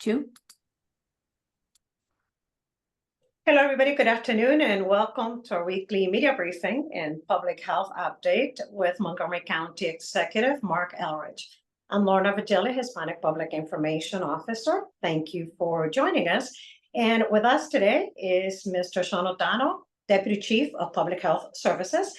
Two. Hello, everybody. Good afternoon, and welcome to our weekly media briefing and public health update with Montgomery County Executive Marc Elrich. I'm Lorna Vigili, Hispanic Public Information Officer. Thank you for joining us. And with us today is Mr. Sean O'Donnell, Deputy Chief of Public Health Services.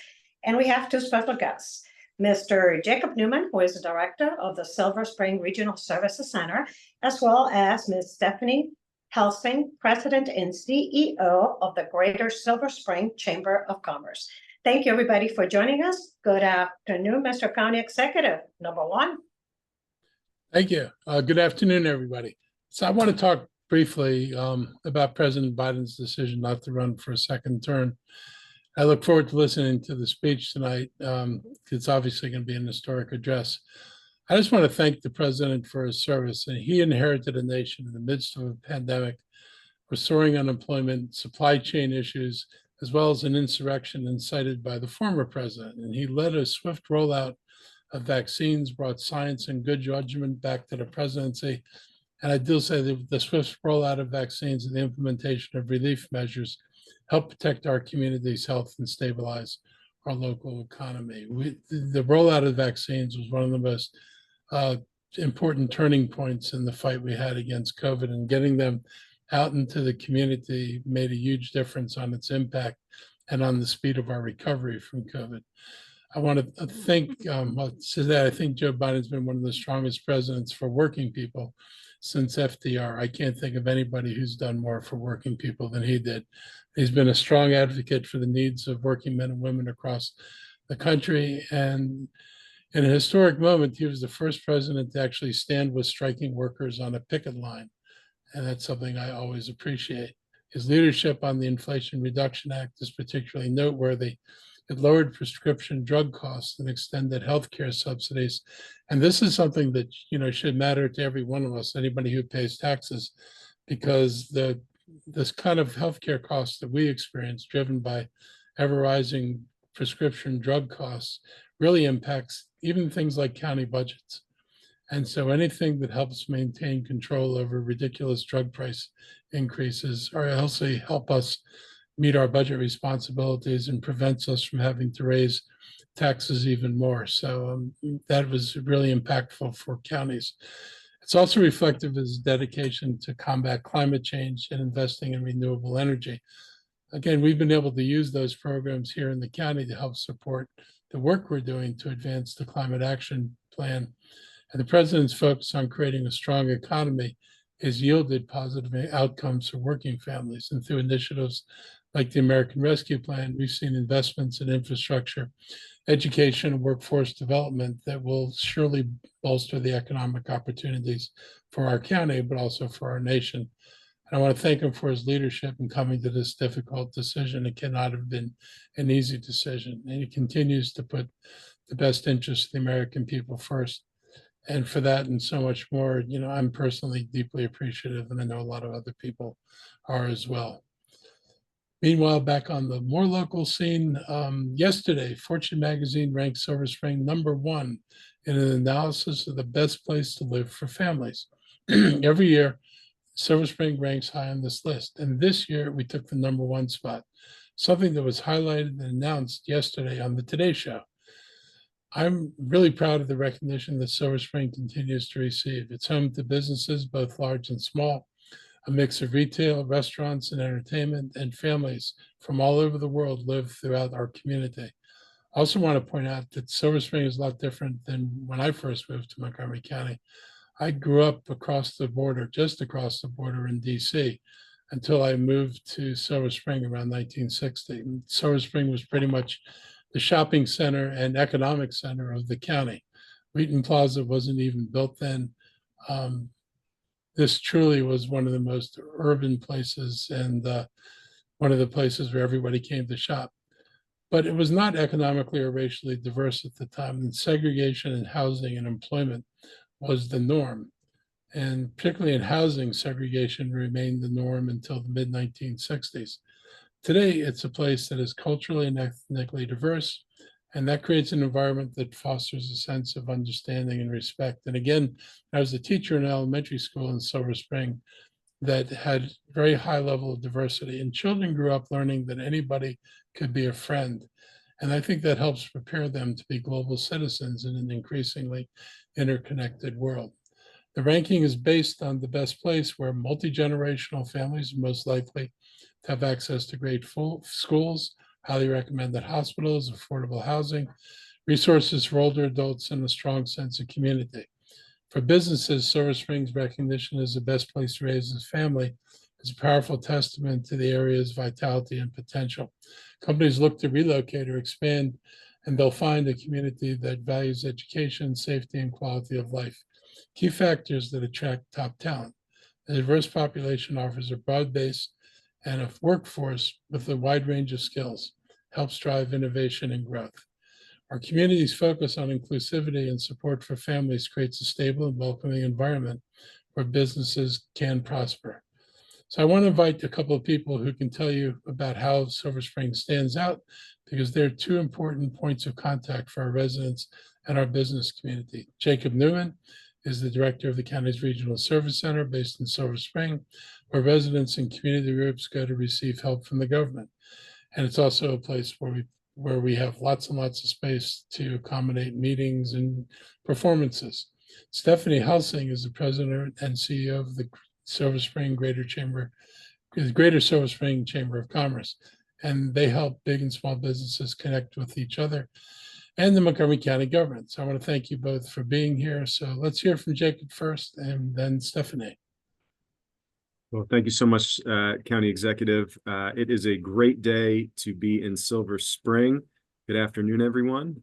And we have two special guests, Mr. Jacob Newman, who is the Director of the Silver Spring Regional Services Center, as well as Ms. Stephanie Helsing, President and CEO of the Greater Silver Spring Chamber of Commerce. Thank you, everybody, for joining us. Good afternoon, Mr. County Executive, number one. Thank you. Good afternoon, everybody. So I want to talk briefly about President Biden's decision not to run for a second term. I look forward to listening to the speech tonight. It's obviously going to be an historic address. I just want to thank the president for his service. And he inherited a nation in the midst of a pandemic, with soaring unemployment, supply chain issues, as well as an insurrection incited by the former president. And he led a swift rollout of vaccines, brought science and good judgment back to the presidency. And I do say that the swift rollout of vaccines and the implementation of relief measures help protect our community's health and stabilize our local economy. The rollout of vaccines was one of the most important turning points in the fight we had against COVID, and getting them out into the community made a huge difference on its impact and on the speed of our recovery from COVID. I want to think, I think Joe Biden's been one of the strongest presidents for working people since FDR. I can't think of anybody who's done more for working people than he did. He's been a strong advocate for the needs of working men and women across the country. And in a historic moment, he was the first president to actually stand with striking workers on a picket line. And that's something I always appreciate. His leadership on the Inflation Reduction Act is particularly noteworthy. It lowered prescription drug costs and extended healthcare subsidies. And this is something that, should matter to every one of us, anybody who pays taxes, because this kind of healthcare costs that we experience, driven by ever rising prescription drug costs, really impacts even things like county budgets. And so anything that helps maintain control over ridiculous drug price increases, or also help us meet our budget responsibilities and prevents us from having to raise taxes even more. So that was really impactful for counties. It's also reflective of his dedication to combat climate change and investing in renewable energy. Again, we've been able to use those programs here in the county to help support the work we're doing to advance the climate action plan. And the president's focus on creating a strong economy has yielded positive outcomes for working families. And through initiatives like the American Rescue Plan, we've seen investments in infrastructure, education, and workforce development that will surely bolster the economic opportunities for our county, but also for our nation. I want to thank him for his leadership in coming to this difficult decision. It cannot have been an easy decision. And he continues to put the best interests of the American people first. And for that and so much more, I'm personally deeply appreciative, and I know a lot of other people are as well. Meanwhile, back on the more local scene, yesterday, Fortune magazine ranked Silver Spring #1 in an analysis of the best place to live for families. Every year, Silver Spring ranks high on this list. And this year we took the #1 spot, something that was highlighted and announced yesterday on the Today Show. I'm really proud of the recognition that Silver Spring continues to receive. It's home to businesses, both large and small, a mix of retail, restaurants, and entertainment, and families from all over the world live throughout our community. I also want to point out that Silver Spring is a lot different than when I first moved to Montgomery County. I grew up just across the border in DC, until I moved to Silver Spring around 1960. Silver Spring was pretty much the shopping center and economic center of the county. Wheaton Plaza wasn't even built then. This truly was one of the most urban places, and one of the places where everybody came to shop. But it was not economically or racially diverse at the time, and segregation in housing and employment was the norm. And particularly in housing, segregation remained the norm until the mid-1960s. Today, it's a place that is culturally and ethnically diverse, And that creates an environment that fosters a sense of understanding and respect. And again, I was a teacher in elementary school in Silver Spring that had very high level of diversity, and children grew up learning that anybody could be a friend. And I think that helps prepare them to be global citizens in an increasingly interconnected world. The ranking is based on the best place where multi-generational families are most likely to have access to great schools, highly recommended hospitals, affordable housing, resources for older adults, and a strong sense of community. For businesses, Silver Spring's recognition as the best place to raise a family is a powerful testament to the area's vitality and potential. Companies look to relocate or expand, and they'll find a community that values education, safety, and quality of life, key factors that attract top talent. A diverse population offers a broad base and a workforce with a wide range of skills, helps drive innovation and growth. Our community's focus on inclusivity and support for families creates a stable and welcoming environment where businesses can prosper. So I want to invite a couple of people who can tell you about how Silver Spring stands out, because there are two important points of contact for our residents and our business community. Jacob Newman is the director of the county's Regional Service Center based in Silver Spring, where residents and community groups go to receive help from the government. And it's also a place where we have lots and lots of space to accommodate meetings and performances. Stephanie Helsing is the president and CEO of the Silver Spring Greater Silver Spring Chamber of Commerce, and they help big and small businesses connect with each other and the Montgomery County government. So I want to thank you both for being here. So let's hear from Jacob first, and then Stephanie. Well, thank you so much, County Executive. It is a great day to be in Silver Spring. Good afternoon, everyone.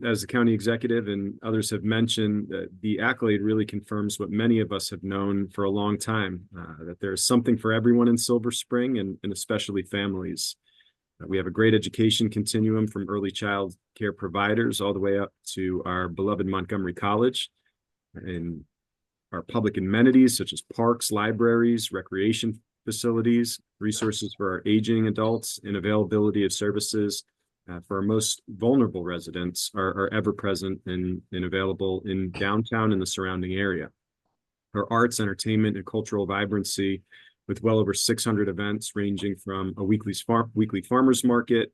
As the County Executive and others have mentioned, the accolade really confirms what many of us have known for a long time, that there is something for everyone in Silver Spring, and especially families. We have a great education continuum from early child care providers all the way up to our beloved Montgomery College, and our public amenities such as parks, libraries, recreation facilities, resources for our aging adults, and availability of services for our most vulnerable residents are ever present and available in downtown and the surrounding area. Our arts, entertainment, and cultural vibrancy, with well over 600 events ranging from a weekly farmers market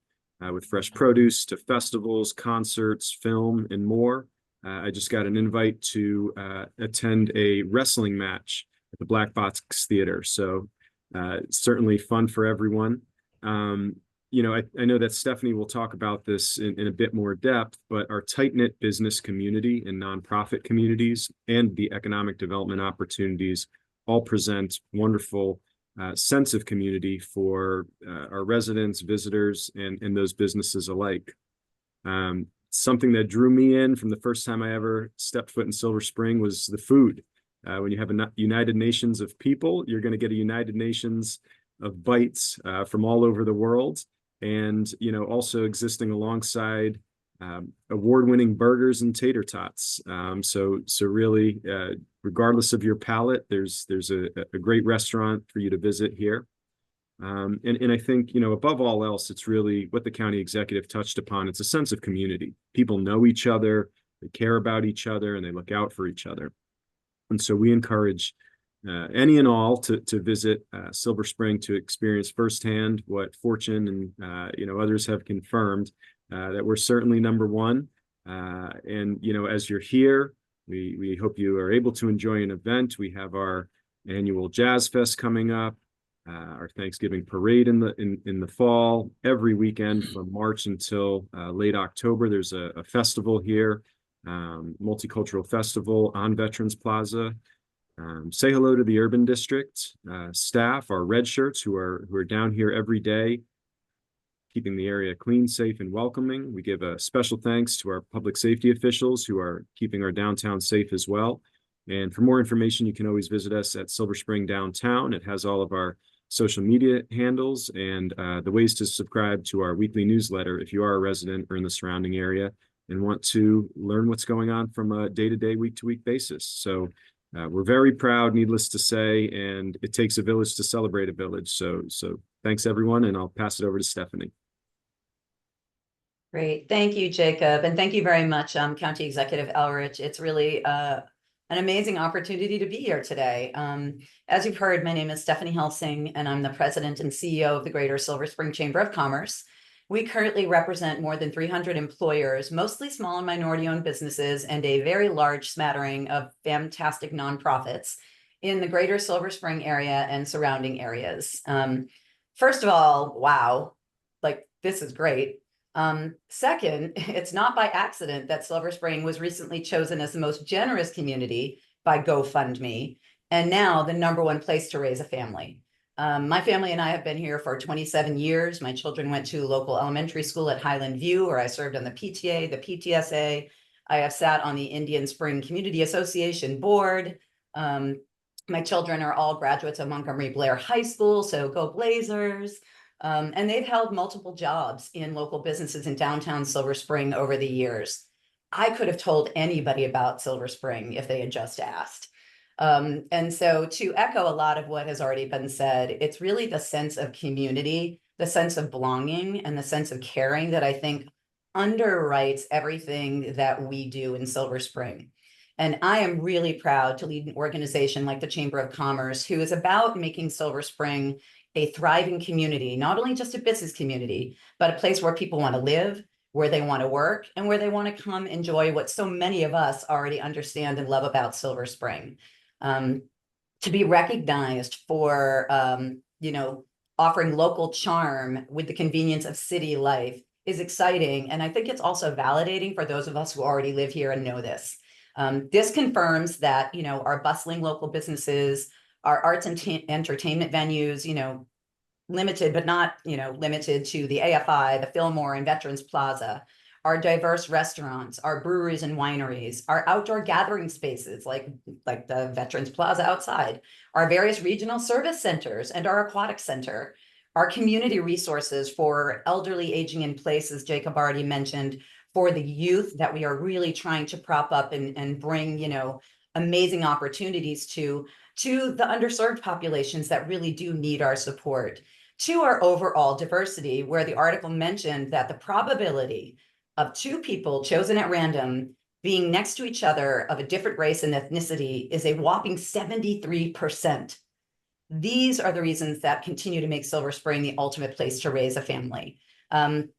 with fresh produce to festivals, concerts, film, and more. I just got an invite to attend a wrestling match at the Black Box Theater. So certainly fun for everyone. I know that Stephanie will talk about this in a bit more depth, but our tight-knit business community and nonprofit communities and the economic development opportunities all present wonderful sense of community for our residents, visitors, and those businesses alike. Something that drew me in from the first time I ever stepped foot in Silver Spring was the food. When you have a United Nations of people, you're going to get a United Nations of bites from all over the world. And, also existing alongside award-winning burgers and tater tots. So really, regardless of your palate, there's a great restaurant for you to visit here. And I think, above all else, it's really what the county executive touched upon. It's a sense of community. People know each other, they care about each other, and they look out for each other. And so we encourage any and all to visit Silver Spring to experience firsthand what Fortune and others have confirmed, that we're certainly number one. And as you're here, we hope you are able to enjoy an event. We have our annual Jazz Fest coming up, our Thanksgiving parade in the fall. Every weekend from March until late October, there's a festival here, multicultural festival on Veterans Plaza. Say hello to the Urban District staff, our red shirts who are down here every day, keeping the area clean, safe, and welcoming. We give a special thanks to our public safety officials who are keeping our downtown safe as well. And for more information, you can always visit us at Silver Spring Downtown. It has all of our social media handles and the ways to subscribe to our weekly newsletter if you are a resident or in the surrounding area and want to learn what's going on from a day-to-day, week-to-week basis. So we're very proud, needless to say, and it takes a village to celebrate a village. So thanks, everyone, and I'll pass it over to Stephanie. Great. Thank you, Jacob. And thank you very much, County Executive Elrich. It's really an amazing opportunity to be here today. As you've heard, my name is Stephanie Helsing, and I'm the president and CEO of the Greater Silver Spring Chamber of Commerce. We currently represent more than 300 employers, mostly small and minority-owned businesses, and a very large smattering of fantastic nonprofits in the Greater Silver Spring area and surrounding areas. First of all, wow, like this is great. Second, it's not by accident that Silver Spring was recently chosen as the most generous community by GoFundMe, and now the #1 place to raise a family. My family and I have been here for 27 years. My children went to local elementary school at Highland View, where I served on the PTA, the PTSA. I have sat on the Indian Spring Community Association board. My children are all graduates of Montgomery Blair High School, so go Blazers. And they've held multiple jobs in local businesses in downtown Silver Spring over the years. I could have told anybody about Silver Spring if they had just asked. And so to echo a lot of what has already been said, it's really the sense of community, the sense of belonging, and the sense of caring that I think underwrites everything that we do in Silver Spring. And I am really proud to lead an organization like the Chamber of Commerce, who is about making Silver Spring a thriving community, not only just a business community, but a place where people want to live, where they want to work, and where they want to come enjoy what so many of us already understand and love about Silver Spring. To be recognized for, offering local charm with the convenience of city life is exciting. And I think it's also validating for those of us who already live here and know this. This confirms that, our bustling local businesses, our arts and entertainment venues, limited, but not, limited to the AFI, the Fillmore and Veterans Plaza, our diverse restaurants, our breweries and wineries, our outdoor gathering spaces like the Veterans Plaza outside, our various regional service centers and our aquatic center, our community resources for elderly aging in place, as Jacob already mentioned, for the youth that we are really trying to prop up and bring, amazing opportunities to the underserved populations that really do need our support, to our overall diversity, where the article mentioned that the probability of two people chosen at random being next to each other of a different race and ethnicity is a whopping 73%. These are the reasons that continue to make Silver Spring the ultimate place to raise a family. And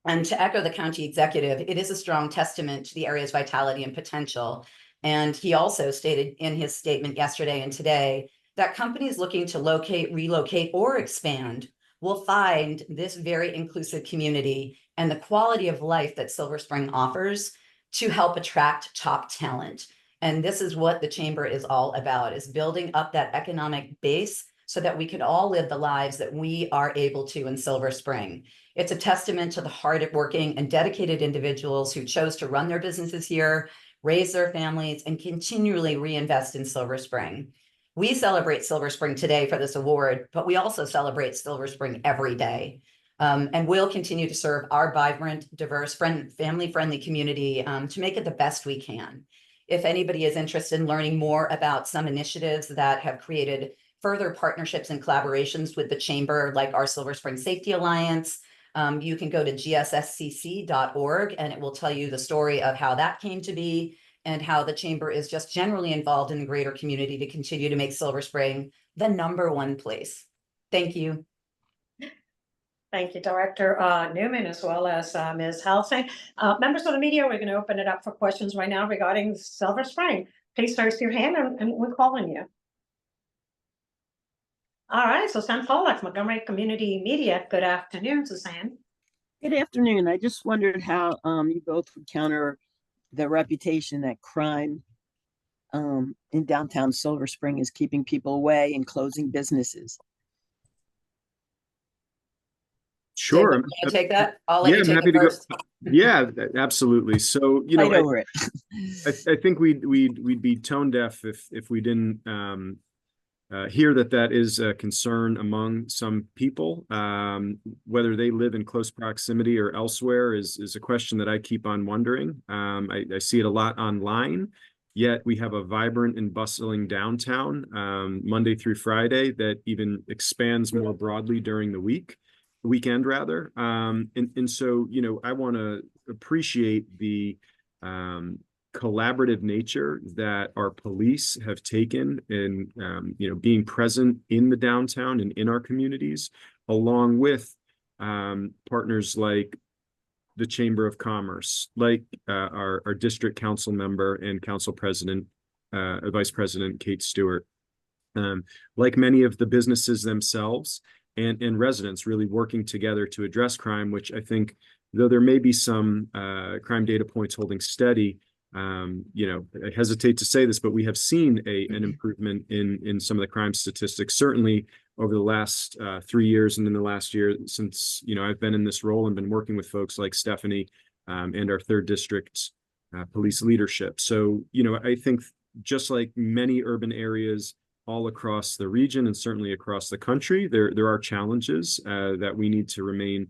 to echo the county executive, it is a strong testament to the area's vitality and potential. And he also stated in his statement yesterday and today that companies looking to locate, relocate, or expand will find this very inclusive community and the quality of life that Silver Spring offers to help attract top talent. And this is what the Chamber is all about, is building up that economic base so that we can all live the lives that we are able to in Silver Spring. It's a testament to the hardworking and dedicated individuals who chose to run their businesses here, raise their families, and continually reinvest in Silver Spring. We celebrate Silver Spring today for this award, but we also celebrate Silver Spring every day. And we'll continue to serve our vibrant, diverse, family-friendly community to make it the best we can. If anybody is interested in learning more about some initiatives that have created further partnerships and collaborations with the Chamber, like our Silver Spring Safety Alliance, you can go to gsscc.org, and it will tell you the story of how that came to be and how the Chamber is just generally involved in the greater community to continue to make Silver Spring the #1 place. Thank you. Thank you, Director Newman, as well as Ms. Helsing. Members of the media, we're going to open it up for questions right now regarding Silver Spring. Please raise your hand and we're calling you. All right, Suzanne Pollack, Montgomery Community Media. Good afternoon, Suzanne. Good afternoon. I just wondered how you both would counter the reputation that crime in downtown Silver Spring is keeping people away and closing businesses. Sure. David, you take that? I'll let you I'm take happy it to first. go. Yeah, absolutely. So, Fight over it. I think we'd be tone deaf if we didn't hear that is a concern among some people. Whether they live in close proximity or elsewhere is a question that I keep on wondering. I see it a lot online, yet we have a vibrant and bustling downtown Monday through Friday that even expands more broadly during the week. weekend rather. And so, you know, I want to appreciate the collaborative nature that our police have taken in, you know, being present in the downtown and in our communities, along with partners like the Chamber of Commerce, like our district council member and council president, Vice President Kate Stewart, like many of the businesses themselves and residents really working together to address crime, which I think, though there may be some crime data points holding steady, you know, I hesitate to say this, but we have seen an improvement in some of the crime statistics, certainly over the last 3 years and in the last year since, you know, I've been in this role and been working with folks like Stephanie and our third district police leadership. So, you know, I think just like many urban areas all across the region and certainly across the country, there are challenges that we need to remain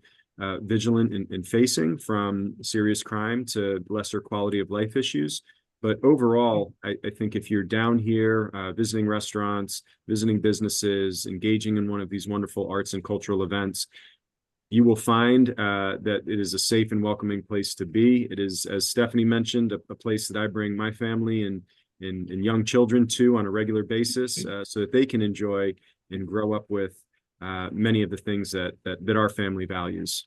vigilant in facing, from serious crime to lesser quality of life issues. But overall, I think if you're down here visiting restaurants, visiting businesses, engaging in one of these wonderful arts and cultural events, you will find that it is a safe and welcoming place to be. It is, as Stephanie mentioned, a place that I bring my family and young children to on a regular basis, so that they can enjoy and grow up with many of the things that our family values.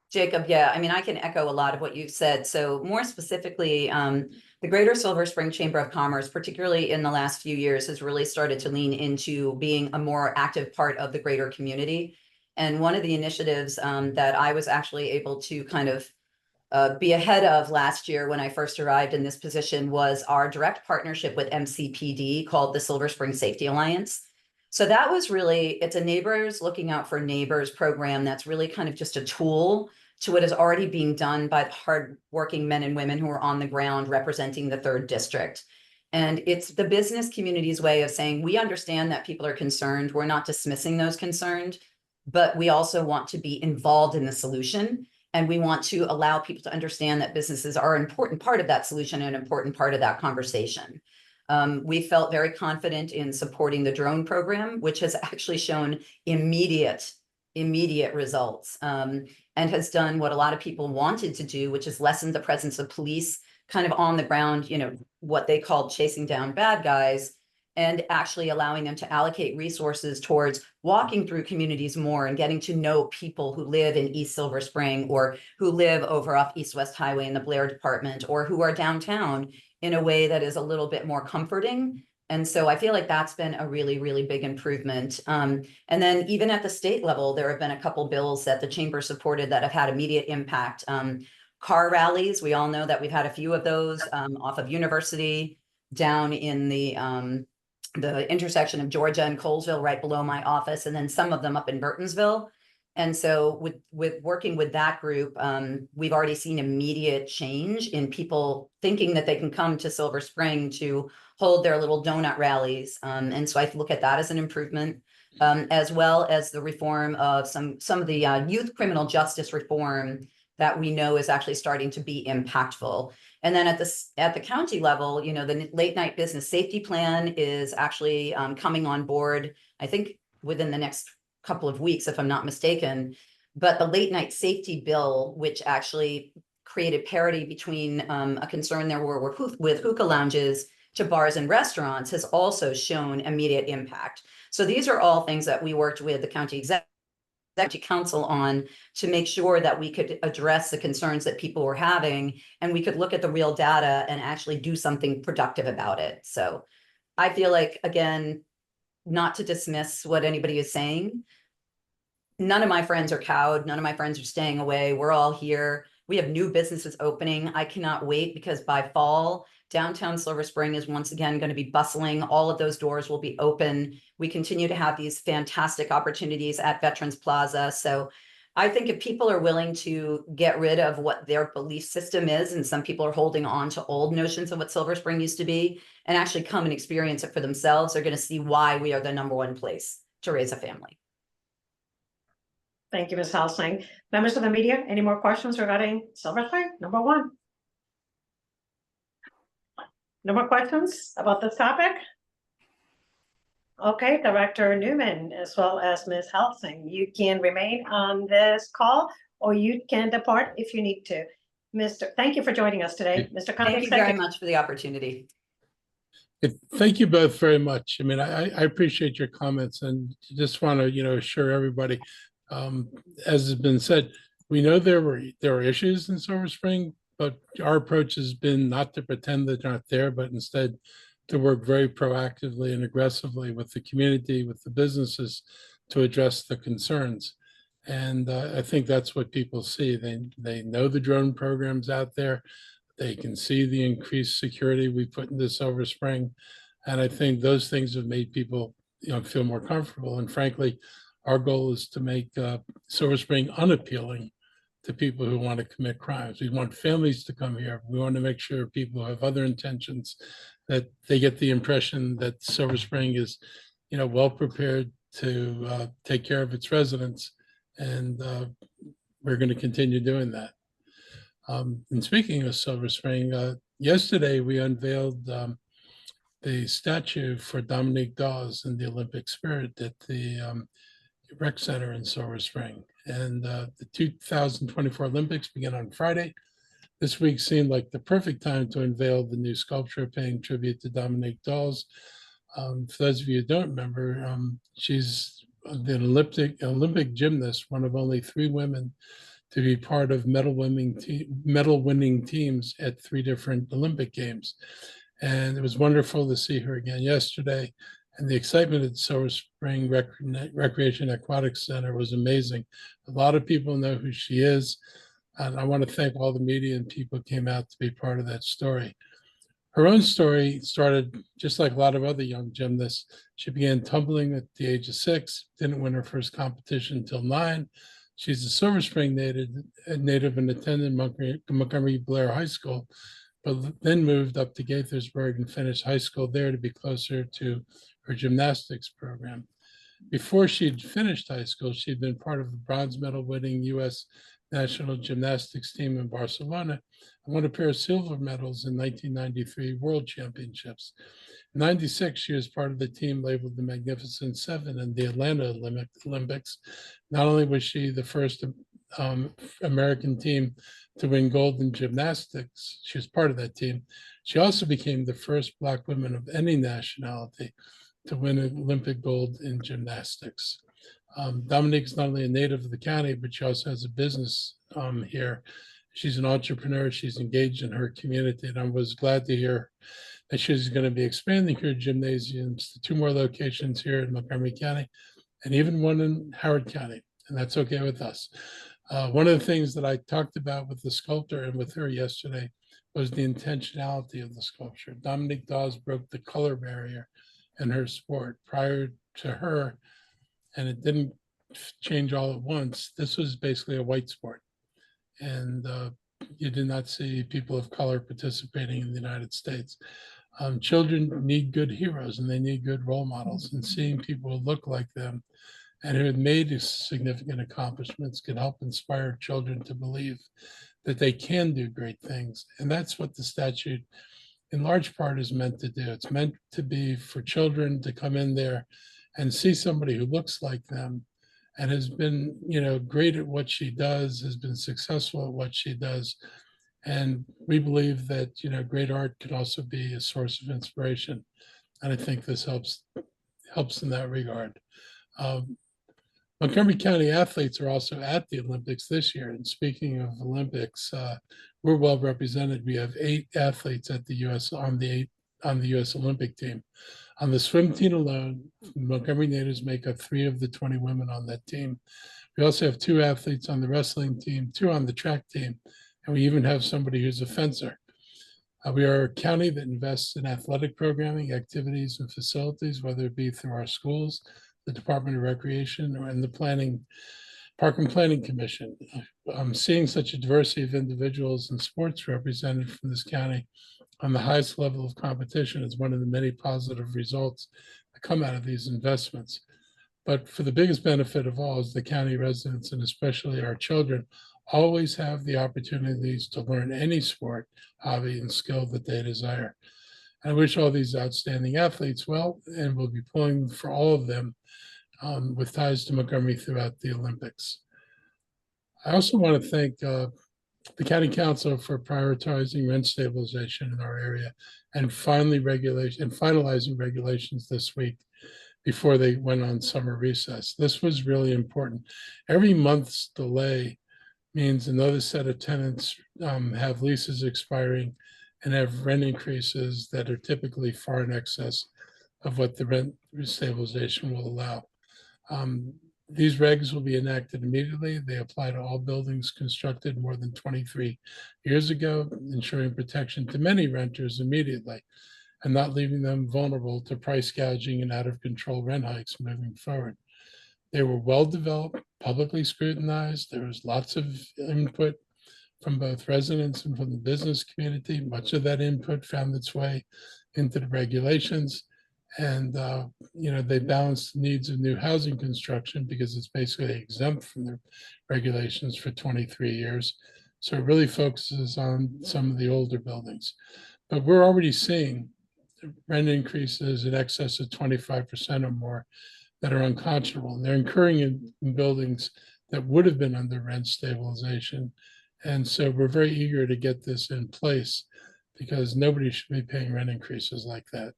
Jacob, yeah, I mean, I can echo a lot of what you've said. So more specifically, the Greater Silver Spring Chamber of Commerce, particularly in the last few years, has really started to lean into being a more active part of the greater community. And one of the initiatives that I was actually able to kind of be ahead of last year when I first arrived in this position was our direct partnership with MCPD called the Silver Spring Safety Alliance. So that was really, it's a neighbors looking out for neighbors program that's really kind of just a tool to what is already being done by the hardworking men and women who are on the ground representing the 3rd district. And it's the business community's way of saying, we understand that people are concerned. We're not dismissing those concerned, but we also want to be involved in the solution. And we want to allow people to understand that businesses are an important part of that solution and an important part of that conversation. We felt very confident in supporting the drone program, which has actually shown immediate results, and has done what a lot of people wanted to do, which is lessen the presence of police kind of on the ground, you know, what they called chasing down bad guys, and actually allowing them to allocate resources towards walking through communities more and getting to know people who live in East Silver Spring or who live over off East West Highway in the Blair Department or who are downtown in a way that is a little bit more comforting. And so I feel like that's been a really, really big improvement. And then even at the state level, there have been a couple bills that the chamber supported that have had immediate impact. Car rallies, we all know that we've had a few of those off of University down in the intersection of Georgia and Colesville right below my office, and then some of them up in Burtonsville. And so with working with that group, we've already seen immediate change in people thinking that they can come to Silver Spring to hold their little donut rallies. And so I look at that as an improvement, as well as the reform of some of the youth criminal justice reform that we know is actually starting to be impactful. And then at the county level, you know, the late night business safety plan is actually coming on board, I think within the next couple of weeks, if I'm not mistaken. But the late night safety bill, which actually created parity between a concern there were with hookah lounges to bars and restaurants, has also shown immediate impact. So these are all things that we worked with the county executive council on to make sure that we could address the concerns that people were having, and we could look at the real data and actually do something productive about it. So I feel like, again, not to dismiss what anybody is saying, none of my friends are cowed. None of my friends are staying away. We're all here. We have new businesses opening. I cannot wait, because by fall, downtown Silver Spring is once again going to be bustling. All of those doors will be open. We continue to have these fantastic opportunities at Veterans Plaza. So I think if people are willing to get rid of what their belief system is, and some people are holding on to old notions of what Silver Spring used to be, and actually come and experience it for themselves, they're going to see why we are the #1 place to raise a family. Thank you, Ms. Helsing. Members of the media, any more questions regarding Silver Spring? #1. No more questions about this topic? Okay, Director Newman, as well as Ms. Helsing, you can remain on this call or you can depart if you need to. Thank you for joining us today, Mr. County Thank you very Executive. much for the opportunity. Thank you both very much. I mean, I appreciate your comments and just want to, assure everybody, as has been said, we know there are issues in Silver Spring, but our approach has been not to pretend that they're not there, but instead to work very proactively and aggressively with the community, with the businesses to address the concerns. And I think that's what people see. They know the drone programs out there. They can see the increased security we put into Silver Spring. And I think those things have made people, feel more comfortable. And frankly, our goal is to make Silver Spring unappealing to people who want to commit crimes. We want families to come here. We want to make sure people who have other intentions that they get the impression that Silver Spring is, well prepared to take care of its residents. And we're going to continue doing that. And speaking of Silver Spring, yesterday we unveiled the statue for Dominique Dawes in the Olympic spirit at the Rec Center in Silver Spring. And the 2024 Olympics begin on Friday. This week seemed like the perfect time to unveil the new sculpture paying tribute to Dominique Dawes. For those of you who don't remember, she's the Olympic gymnast, one of only 3 women to be part of medal winning teams at 3 different Olympic Games. And it was wonderful to see her again yesterday. And the excitement at Silver Spring Recreation Aquatics Center was amazing. A lot of people know who she is. And I want to thank all the media and people who came out to be part of that story. Her own story started just like a lot of other young gymnasts. She began tumbling at the age of 6, didn't win her first competition until 9. She's a Silver Spring native and attended Montgomery Blair High School, but then moved up to Gaithersburg and finished high school there to be closer to her gymnastics program. Before she'd finished high school, she'd been part of the bronze medal winning U.S. national gymnastics team in Barcelona and won a pair of silver medals in 1993 World Championships. In 96, she was part of the team labeled the Magnificent Seven in the Atlanta Olympics. Not only was she the first American team to win gold in gymnastics, she was part of that team. She also became the first Black woman of any nationality to win an Olympic gold in gymnastics. Dominique is not only a native of the county, but she also has a business here. She's an entrepreneur. She's engaged in her community, and I was glad to hear that she's going to be expanding her gymnasiums to 2 more locations here in Montgomery County and even one in Howard County, and that's okay with us. One of the things that I talked about with the sculptor and with her yesterday was the intentionality of the sculpture. Dominique Dawes broke the color barrier in her sport. Prior to her, and it didn't change all at once, this was basically a white sport. And you did not see people of color participating in the United States. Children need good heroes and they need good role models, and seeing people who look like them and who have made significant accomplishments can help inspire children to believe that they can do great things. And that's what the statute in large part is meant to do. It's meant to be for children to come in there and see somebody who looks like them and has been, great at what she does, has been successful at what she does. And we believe that, great art can also be a source of inspiration. And I think this helps in that regard. Montgomery County athletes are also at the Olympics this year. And speaking of Olympics, we're well represented. We have 8 athletes at the U.S. on the U.S. Olympic team. On the swim team alone, Montgomery natives make up 3 of the 20 women on that team. We also have 2 athletes on the wrestling team, 2 on the track team, and we even have somebody who's a fencer. We are a county that invests in athletic programming, activities, and facilities, whether it be through our schools, the Department of Recreation, or in the Park and Planning Commission. Seeing such a diversity of individuals and sports represented from this county on the highest level of competition is one of the many positive results that come out of these investments. But for the biggest benefit of all is the county residents, and especially our children, always have the opportunities to learn any sport, hobby, and skill that they desire. I wish all these outstanding athletes well, and we'll be pulling for all of them with ties to Montgomery throughout the Olympics. I also want to thank the County Council for prioritizing rent stabilization in our area and finalizing regulations this week before they went on summer recess. This was really important. Every month's delay means another set of tenants have leases expiring and have rent increases that are typically far in excess of what the rent stabilization will allow. These regs will be enacted immediately. They apply to all buildings constructed more than 23 years ago, ensuring protection to many renters immediately and not leaving them vulnerable to price gouging and out of control rent hikes moving forward. They were well developed, publicly scrutinized. There was lots of input from both residents and from the business community. Much of that input found its way into the regulations. And, they balanced the needs of new housing construction because it's basically exempt from the regulations for 23 years. So it really focuses on some of the older buildings. But we're already seeing rent increases in excess of 25% or more that are unconscionable. And they're occurring in buildings that would have been under rent stabilization. And so we're very eager to get this in place because nobody should be paying rent increases like that.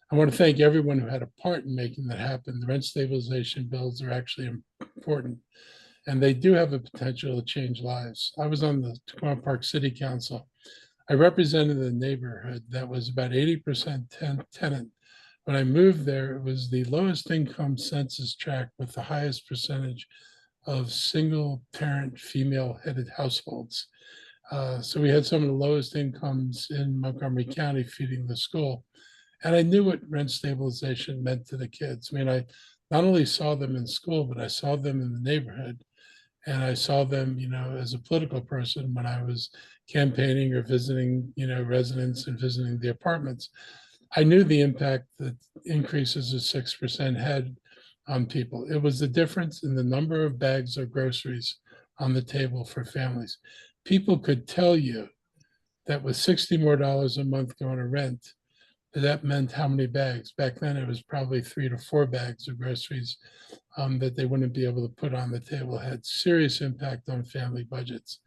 I want to thank everyone who had a part in making that happen. The rent stabilization bills are actually important, and they do have a potential to change lives. I was on the Tacoma Park City Council. I represented a neighborhood that was about 80% tenant. When I moved there, it was the lowest income census tract with the highest percentage of single parent female headed households. So we had some of the lowest incomes in Montgomery County feeding the school. And I knew what rent stabilization meant to the kids. I mean, I not only saw them in school, but I saw them in the neighborhood. And I saw them, as a political person when I was campaigning or visiting, residents and visiting the apartments. I knew the impact that increases of 6% had on people. It was the difference in the number of bags of groceries on the table for families. People could tell you that with $60 more a month going to rent, that meant how many bags. Back then, it was probably 3 to 4 bags of groceries that they wouldn't be able to put on the table. It had serious impact on family budgets.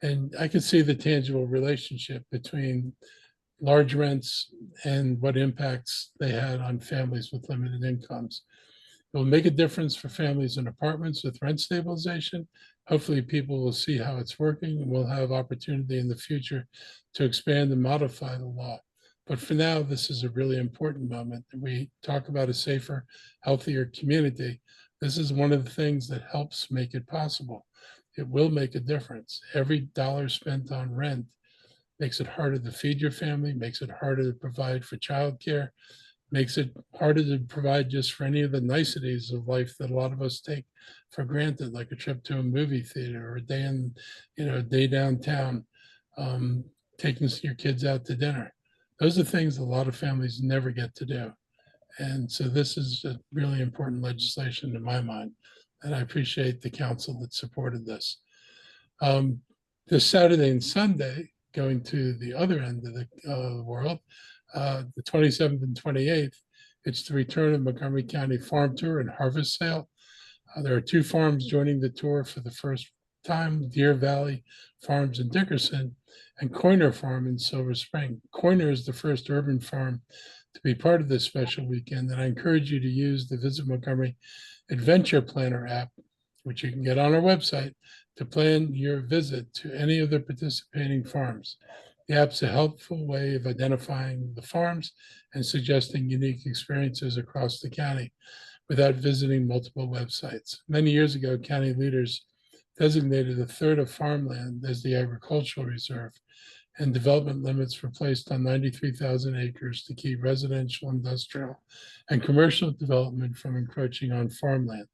And I could see the tangible relationship between large rents and what impacts they had on families with limited incomes. It will make a difference for families in apartments with rent stabilization. Hopefully people will see how it's working and we'll have opportunity in the future to expand and modify the law. But for now, this is a really important moment. We talk about a safer, healthier community. This is one of the things that helps make it possible. It will make a difference. Every dollar spent on rent makes it harder to feed your family, makes it harder to provide for childcare, makes it harder to provide just for any of the niceties of life that a lot of us take for granted, like a trip to a movie theater or a day a day downtown, taking your kids out to dinner. Those are things a lot of families never get to do. And so this is a really important legislation in my mind. And I appreciate the council that supported this. This Saturday and Sunday, going to the other end of the world, the 27th and 28th, it's the return of Montgomery County Farm Tour and Harvest Sale. There are 2 farms joining the tour for the first time, Deer Valley Farms in Dickerson and Coiner Farm in Silver Spring. Coiner is the first urban farm to be part of this special weekend, and I encourage you to use the Visit Montgomery Adventure Planner app, which you can get on our website, to plan your visit to any of the participating farms. The app's a helpful way of identifying the farms and suggesting unique experiences across the county without visiting multiple websites. Many years ago, county leaders designated a third of farmland as the agricultural reserve, and development limits were placed on 93,000 acres to keep residential, industrial, and commercial development from encroaching on farmland.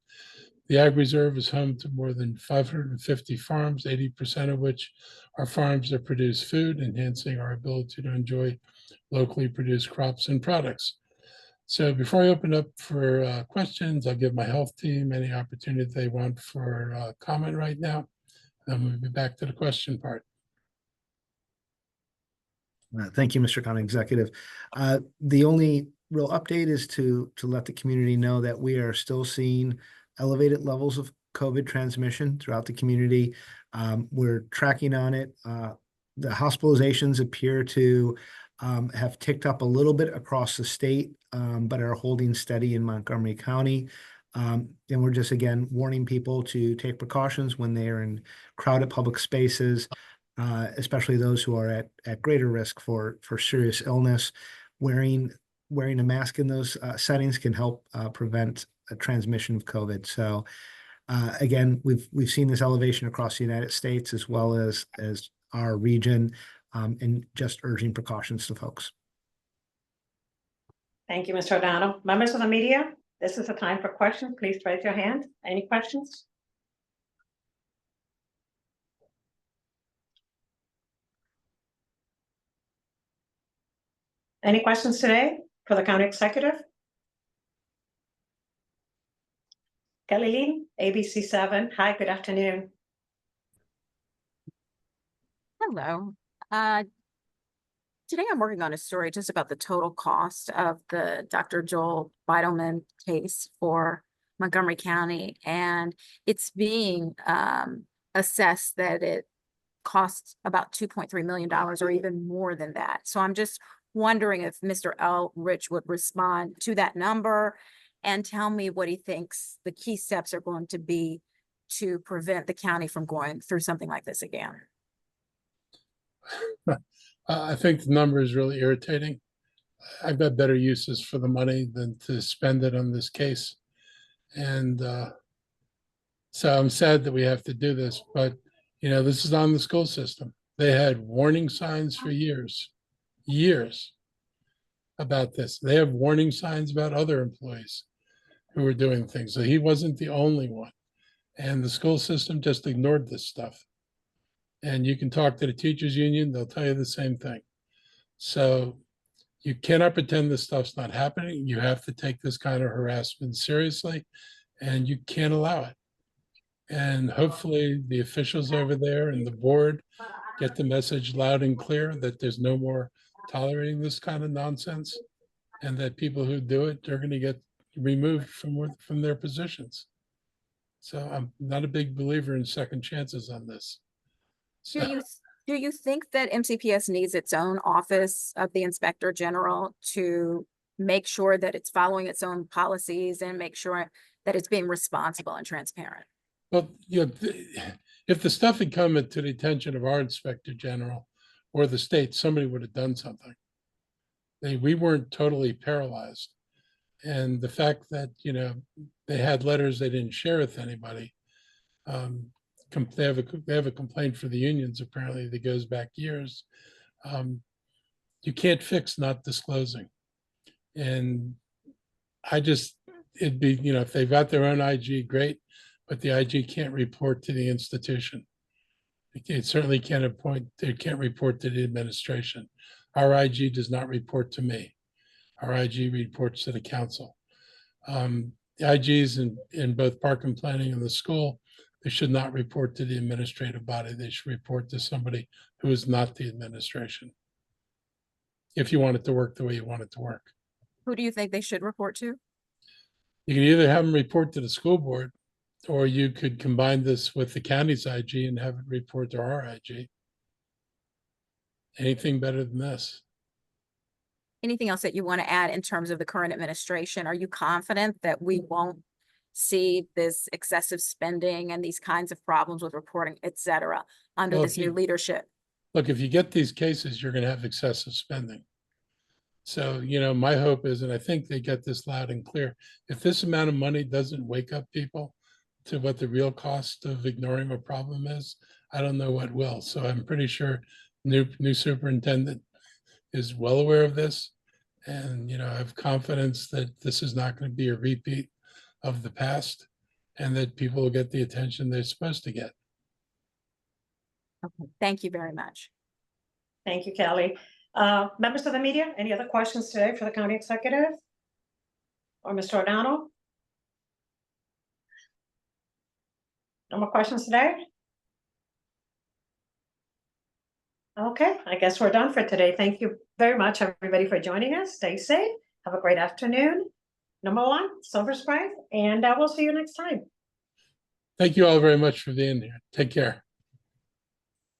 The Ag Reserve is home to more than 550 farms, 80% of which are farms that produce food, enhancing our ability to enjoy locally produced crops and products. So before I open up for questions, I'll give my health team any opportunity they want for comment right now. Then we'll be back to the question part. Thank you, Mr. County Executive. The only real update is to let the community know that we are still seeing elevated levels of COVID transmission throughout the community. We're tracking on it. The hospitalizations appear to have ticked up a little bit across the state, but are holding steady in Montgomery County. And we're just, again, warning people to take precautions when they are in crowded public spaces, especially those who are at greater risk for serious illness. Wearing a mask in those settings can help prevent a transmission of COVID. So again, we've seen this elevation across the United States as well as our region, and just urging precautions to folks. Thank you, Mr. O'Donnell. Members of the media, this is the time for questions. Please raise your hand. Any questions? Any questions today for the county executive? Kelly Lee, ABC7. Hi, good afternoon. Hello. Today I'm working on a story just about the total cost of the Dr. Joel Beidelman case for Montgomery County, and it's being assessed that it costs about $2.3 million or even more than that. So I'm just wondering if Mr. Elrich would respond to that number and tell me what he thinks the key steps are going to be to prevent the county from going through something like this again. I think the number is really irritating. I've got better uses for the money than to spend it on this case. And so I'm sad that we have to do this, but this is on the school system. They had warning signs for years about this. They have warning signs about other employees who were doing things. So he wasn't the only one. And the school system just ignored this stuff. And you can talk to the teachers union, they'll tell you the same thing. So you cannot pretend this stuff's not happening. You have to take this kind of harassment seriously, and you can't allow it. And hopefully the officials over there and the board get the message loud and clear that there's no more tolerating this kind of nonsense, and that people who do it are going to get removed from their positions. So I'm not a big believer in second chances on this. So, Do you think that MCPS needs its own office of the Inspector General to make sure that it's following its own policies and make sure that it's being responsible and transparent? well, if the stuff had come to the attention of our Inspector General or the state, somebody would have done something. We weren't totally paralyzed. And the fact that, they had letters they didn't share with anybody. They have a complaint for the unions, apparently, that goes back years. You can't fix not disclosing. And it'd be, if they've got their own IG, great, but the IG can't report to the institution. It certainly can't report to the administration. Our IG does not report to me. Our IG reports to the council. The IGs in both park and planning and the school, they should not report to the administrative body. They should report to somebody who is not the administration, if you want it to work the way you want it to work. Who do you think they should report to? You can either have them report to the school board, or you could combine this with the county's IG and have it report to our IG. Anything better than this? Anything else that you want to add in terms of the current administration? Are you confident that we won't see this excessive spending and these kinds of problems with reporting, et cetera, under this new leadership? Look, if you get these cases, you're going to have excessive spending. So, my hope is, and I think they get this loud and clear, if this amount of money doesn't wake up people to what the real cost of ignoring a problem is, I don't know what will. So I'm pretty sure new superintendent is well aware of this. And, I have confidence that this is not going to be a repeat of the past, and that people will get the attention they're supposed to get. Okay, thank you very much. Thank you, Kelly. Members of the media, any other questions today for the county executive or Mr. O'Donnell? No more questions today? Okay, I guess we're done for today. Thank you very much, everybody, for joining us. Stay safe. Have a great afternoon. Number one, Silver Spring, and we'll see you next time. Thank you all very much for being here. Take care.